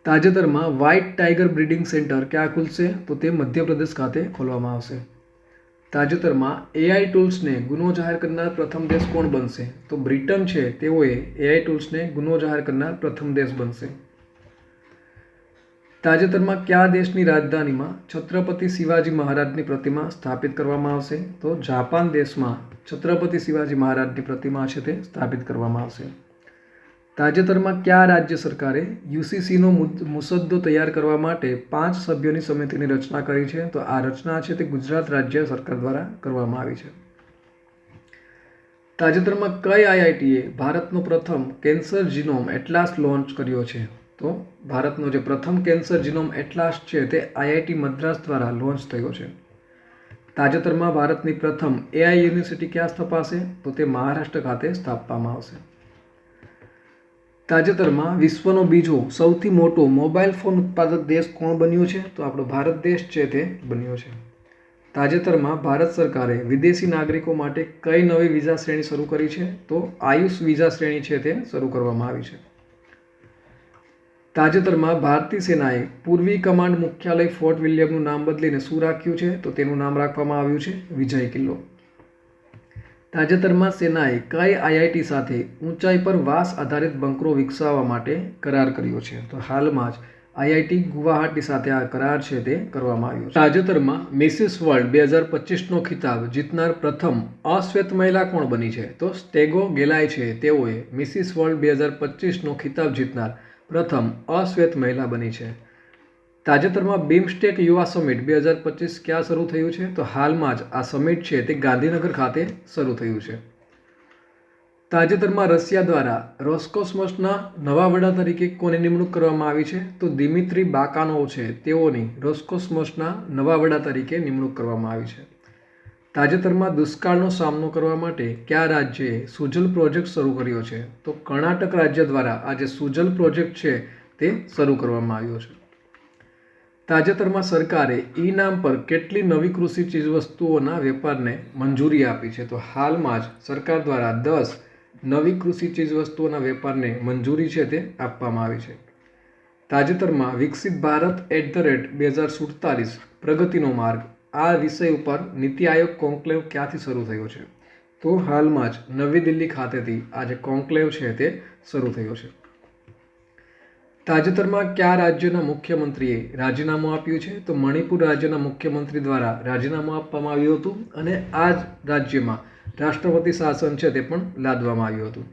તાજેતરમાં વ્હાઇટ ટાઈગર બ્રીડિંગ સેન્ટર ક્યાં ખુલશે? તો તે મધ્યપ્રદેશ ખાતે ખોલવામાં આવશે. તાજેતરમાં AI ટૂલ્સને ગુનો જાહેર કરનાર પ્રથમ દેશ કોણ બનશે? તો બ્રિટન છે તેઓએ AI ટૂલ્સને ગુનો જાહેર કરનાર પ્રથમ દેશ બનશે. તાજેતરમાં કયા દેશની રાજધાનીમાં છત્રપતિ શિવાજી મહારાજની પ્રતિમા સ્થાપિત કરવામાં આવશે? તો જાપાન દેશમાં છત્રપતિ શિવાજી મહારાજની પ્રતિમા છે તે સ્થાપિત કરવામાં આવશે. તાજેતરમાં કયા રાજ્ય સરકારે UCCનો મુસદ્દો તૈયાર કરવા માટે 5 સભ્યોની સમિતિની રચના કરી છે? તો આ રચના છે તે ગુજરાત રાજ્ય સરકાર દ્વારા કરવામાં આવી છે. તાજેતરમાં કઈ IITએ ભારતનો પ્રથમ કેન્સર જીનોમ એટલાસ લોન્ચ કર્યો છે? તો ભારતનો જે પ્રથમ કેન્સર જીનોમ એટલાસ છે તે IIT મદ્રાસ દ્વારા લોન્ચ થયો છે. તાજેતરમાં ભારતની પ્રથમ AI યુનિવર્સિટી ક્યાં સ્થપાશે? તો તે મહારાષ્ટ્ર ખાતે સ્થાપવામાં આવશે. તાજેતરમાં વિશ્વનો બીજો સૌથી મોટો મોબાઈલ ફોન ઉત્પાદક દેશ કોણ બન્યો છે? તો આપણો ભારત દેશ છે તે બન્યો છે. તાજેતરમાં ભારત સરકારે વિદેશી નાગરિકો માટે કઈ નવી વિઝા શ્રેણી શરૂ કરી છે? તો આયુષ વિઝા શ્રેણી છે તે શરૂ કરવામાં આવી છે. તાજેતરમાં ભારતીય સેનાએ પૂર્વી કમાન્ડ મુખ્યાલય ફોર્ટ વિલિયમનું નામ બદલીને શું રાખ્યું છે? તો તેનું નામ રાખવામાં આવ્યું છે વિજય કિલ્લો. તાજેતરમાં સેનાએ કઈ IIT સાથે ઊંચાઈ પર વાસ આધારિત બંકરો વિકસાવવા માટે કરાર કર્યો છે? તો હાલમાં જ IIT ગુવાહાટી સાથે આ કરાર છે તે કરવામાં આવ્યો છે. તાજેતરમાં મિસિસ વર્લ્ડ 2025નો ખિતાબ જીતનાર પ્રથમ અશ્વેત મહિલા કોણ બની છે? તો સ્ટેગો ગેલાય છે તેઓએ મિસિસ વર્લ્ડ 2025નો ખિતાબ જીતનાર પ્રથમ અશ્વેત મહિલા બની છે. તાજેતરમાં બિમસ્ટેક યુવા સમિટ 2025 ક્યાં શરૂ થયું છે? તો હાલમાં જ આ સમિટ છે તે ગાંધીનગર ખાતે શરૂ થયું છે. તાજેતરમાં રશિયા દ્વારા રોસ્કોસ્મોસના નવા વડા તરીકે કોની નિમણૂક કરવામાં આવી છે? તો દિમિત્રી બાકાનોવ છે તેઓની રોસ્કોસ્મોસના નવા વડા તરીકે નિમણૂક કરવામાં આવી છે. તાજેતરમાં દુષ્કાળનો સામનો કરવા માટે કયા રાજ્યએ સુજલ પ્રોજેક્ટ શરૂ કર્યો છે? તો કર્ણાટક રાજ્ય દ્વારા આ જે સુજલ પ્રોજેક્ટ છે તે શરૂ કરવામાં આવ્યો છે. તાજેતરમાં સરકારે નામ પર કેટલી નવી કૃષિ ચીજવસ્તુઓના વેપારને મંજૂરી આપી છે? તો હાલમાં જ સરકાર દ્વારા 10 નવી કૃષિ ચીજવસ્તુઓના વેપારને મંજૂરી છે તે આપવામાં આવી છે. તાજેતરમાં વિકસિત ભારત @2047 પ્રગતિનો માર્ગ આ વિષય ઉપર નીતિ આયોગ કોન્ક્લેવ ક્યાંથી શરૂ થયો છે? તો હાલમાં જ નવી દિલ્હી ખાતેથી આ જે કોન્ક્લેવ છે તે શરૂ થયો છે. તાજેતરમાં કયા રાજ્યના મુખ્યમંત્રીએ રાજીનામું આપ્યું છે? તો મણિપુર રાજ્યના મુખ્યમંત્રી દ્વારા રાજીનામું આપવામાં આવ્યું હતું અને આ જ રાજ્યમાં રાષ્ટ્રપતિ શાસન છે તે પણ લાદવામાં આવ્યું હતું.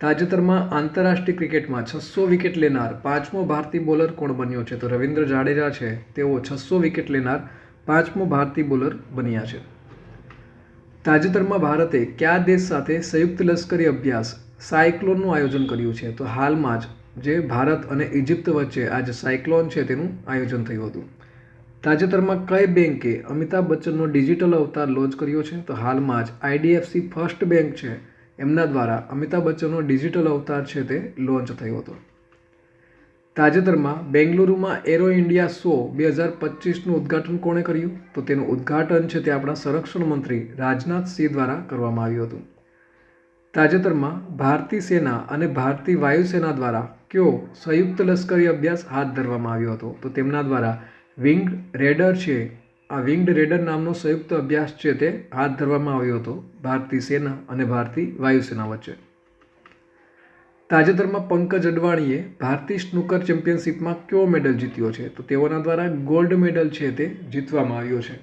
તાજેતરમાં આંતરરાષ્ટ્રીય ક્રિકેટમાં 600 વિકેટ લેનાર 5મો ભારતીય બોલર કોણ બન્યો છે? તો રવિન્દ્ર જાડેજા છે તેઓ 600 વિકેટ લેનાર 5મો ભારતીય બોલર બન્યા છે. તાજેતરમાં ભારતે કયા દેશ સાથે સંયુક્ત લશ્કરી અભ્યાસ સાયક્લોનનું આયોજન કર્યું છે? તો હાલમાં જ જે ભારત અને ઇજિપ્ત વચ્ચે આ જે સાયક્લોન છે તેનું આયોજન થયું હતું. તાજેતરમાં કઈ બેંકે અમિતાભ બચ્ચનનો ડિજિટલ અવતાર લોન્ચ કર્યો છે? તો હાલમાં જ IDFC ફર્સ્ટ બેંક છે એમના દ્વારા અમિતાભ બચ્ચનનો ડિજિટલ અવતાર છે તે લોન્ચ થયો હતો. તાજેતરમાં બેંગલુરુમાં એરો ઇન્ડિયા શો 2025નું ઉદ્ઘાટન કોણે કર્યું? તો તેનું ઉદ્ઘાટન છે તે આપણા સંરક્ષણ મંત્રી રાજનાથસિંહ દ્વારા કરવામાં આવ્યું હતું. તાજેતરમાં ભારતીય સેના અને ભારતીય વાયુસેના દ્વારા કયો સંયુક્ત લશ્કરી અભ્યાસ હાથ ધરવામાં આવ્યો હતો? તો તેમના દ્વારા વિંગ્ડ રેડર છે, આ વિંગ્ડ રેડર નામનો સંયુક્ત અભ્યાસ છે તે હાથ ધરવામાં આવ્યો હતો ભારતીય સેના અને ભારતીય વાયુસેના વચ્ચે. તાજેતરમાં પંકજ અડવાણીએ ભારતીય સ્નૂકર ચેમ્પિયનશિપમાં કયો મેડલ જીત્યો છે? તો તેઓના દ્વારા ગોલ્ડ મેડલ છે તે જીતવામાં આવ્યો છે.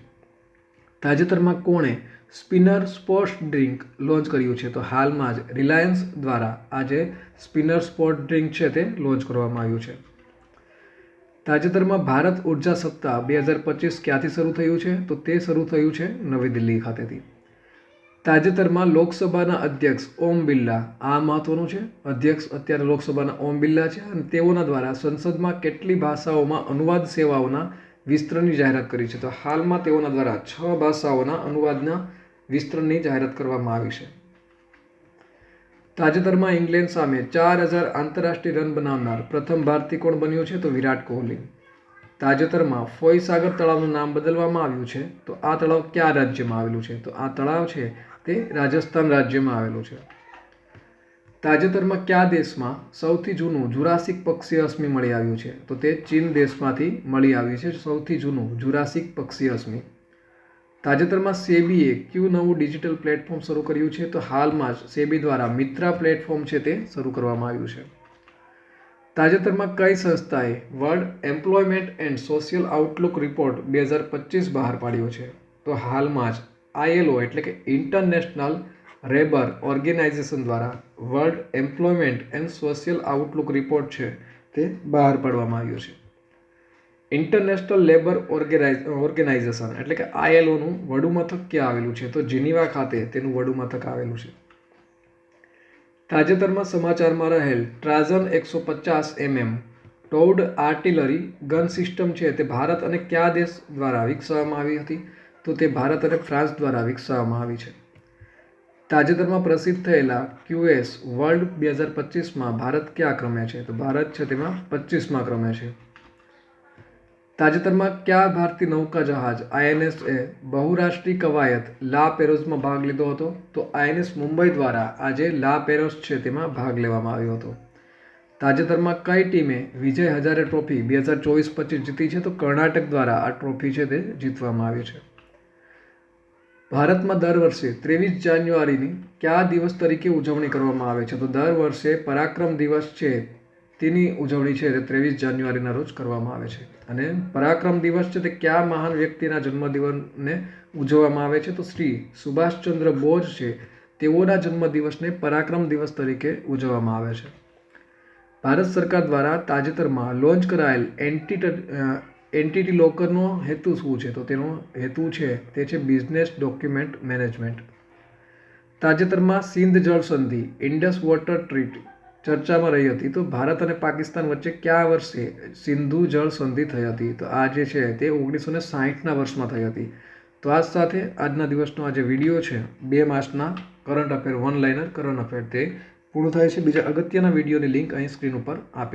તાજેતરમાં કોણે સ્પિનર સ્પોર્ટ્સ ડ્રિંક લોન્ચ કર્યું છે? તો હાલમાં જ રિલાયન્સ દ્વારા આજે સ્પિનર સ્પોર્ટ ડ્રિંક છે તે લોન્ચ કરવામાં આવ્યું છે. તાજેતરમાં ભારત ઉર્જા સપ્તાહ 2025 ક્યાંથી શરૂ થયું છે? તો તે શરૂ થયું છે નવી દિલ્હી ખાતેથી. તાજેતરમાં લોકસભાના અધ્યક્ષ ઓમ બિરલા, આ મહત્વનું છે, અધ્યક્ષ અત્યારે લોકસભાના ઓમ બિરલા છે અને તેઓના દ્વારા સંસદમાં કેટલી ભાષાઓમાં અનુવાદ સેવાઓના વિસ્તરણની જાહેરાત કરી છે? તો હાલમાં તેઓના દ્વારા 6 ભાષાઓના અનુવાદના વિસ્તરણની જાહેરાત કરવામાં આવી છે. તાજેતરમાં ઇંગ્લેન્ડ સામે 4000 આંતરરાષ્ટ્રીય રન બનાવનાર પ્રથમ ભારતીય કોણ બન્યો છે? તો વિરાટ કોહલી. તાજેતરમાં ફોય સાગર તળાવનું નામ બદલવામાં આવ્યું છે. તો આ તળાવ કયા રાજ્યમાં આવેલું છે? તો આ તળાવ છે તે રાજસ્થાન રાજ્યમાં આવેલું છે. તાજેતરમાં કયા દેશમાં સૌથી જૂનું જુરાસિક પક્ષી અશ્મિ મળી આવ્યું છે? તો તે ચીન દેશમાંથી મળી આવ્યું છે સૌથી જૂનું જુરાસિક પક્ષી અશ્મિ. તાજેતરમાં સેબીએ કયું નવું ડિજિટલ પ્લેટફોર્મ શરૂ કર્યું છે? તો હાલમાં જ સેબી દ્વારા મિત્રા પ્લેટફોર્મ છે તે શરૂ કરવામાં આવ્યું છે. તાજેતરમાં કઈ સંસ્થાએ world employment and social Outlook report 2025 બહાર પાડ્યો છે? તો હાલમાં જ ILO એટલે કે ઇન્ટરનેશનલ લેબર ઓર્ગેનાઇઝેશન દ્વારા world employment and social Outlook report છે તે બહાર પાડવામાં આવ્યો છે. ઇન્ટરનેશનલ લેબર ઓર્ગેનાઇઝેશન એટલે કે ILOનું વડું મથક ક્યાં આવેલું છે? તો જીનીવા ખાતે તેનું વડું મથક આવેલું છે. તાજેતરમાં સમાચારમાં રહેલ ટ્રાઝન 150 mm Tod artillery gun system છે તે ભારત અને કયા દેશ દ્વારા વિકસાવવામાં આવી હતી? તો તે ભારત અને ફ્રાન્સ દ્વારા વિકસાવવામાં આવી છે. તાજેતરમાં પ્રસિદ્ધ થયેલા QS વર્લ્ડ 2025માં ભારત કયા ક્રમે છે? તો ભારત છે તેમાં 25મા ક્રમે છે. તાજેતરમાં કયા ભારતીય નૌકા જહાજ INS એ બહુરાષ્ટ્રીય કવાયત લા પેરોઝમાં ભાગ લીધો હતો? તો INS મુંબઈ દ્વારા આજે લા પેરોઝ છે તેમાં ભાગ લેવામાં આવ્યો હતો. તાજેતરમાં કઈ ટીમે વિજય હજારે ટ્રોફી 2024-25 જીતી છે? તો કર્ણાટક દ્વારા આ ટ્રોફી છે તે જીતવામાં આવી છે. ભારતમાં દર વર્ષે 23 જાન્યુઆરીની કયા દિવસ તરીકે ઉજવણી કરવામાં આવે છે? તો દર વર્ષે પરાક્રમ દિવસ છે તેની ઉજવણી છે તે 23 જાન્યુઆરીના રોજ કરવામાં આવે છે. અને પરાક્રમ દિવસ છે તે કયા મહાન વ્યક્તિના જન્મદિવસને ઉજવવામાં આવે છે? તો શ્રી સુભાષચંદ્ર બોઝ છે તેઓના જન્મદિવસને પરાક્રમ દિવસ તરીકે ઉજવવામાં આવે છે. ભારત સરકાર દ્વારા તાજેતરમાં લોન્ચ કરાયેલ એન્ટિટી લોકરનો હેતુ શું છે? તો તેનો હેતુ છે તે છે બિઝનેસ ડોક્યુમેન્ટ મેનેજમેન્ટ. તાજેતરમાં સિંધ જળ સંધિ ઇન્ડસ વોટર ટ્રીટી ચર્ચામાં રહી હતી. તો ભારત અને પાકિસ્તાન વચ્ચે કયા વર્ષે સિંધુ જળ સંધિ થઈ હતી? તો આ જે છે તે 1960ના વર્ષમાં થઈ હતી. તો આ સાથે આજના દિવસનો આ જે વિડીયો છે 2 માર્ચના current affair one liner current affair તે પૂર્ણ થાય છે. બીજા અગત્યના વિડીયોની લિંક અહીં સ્ક્રીન ઉપર આપેલી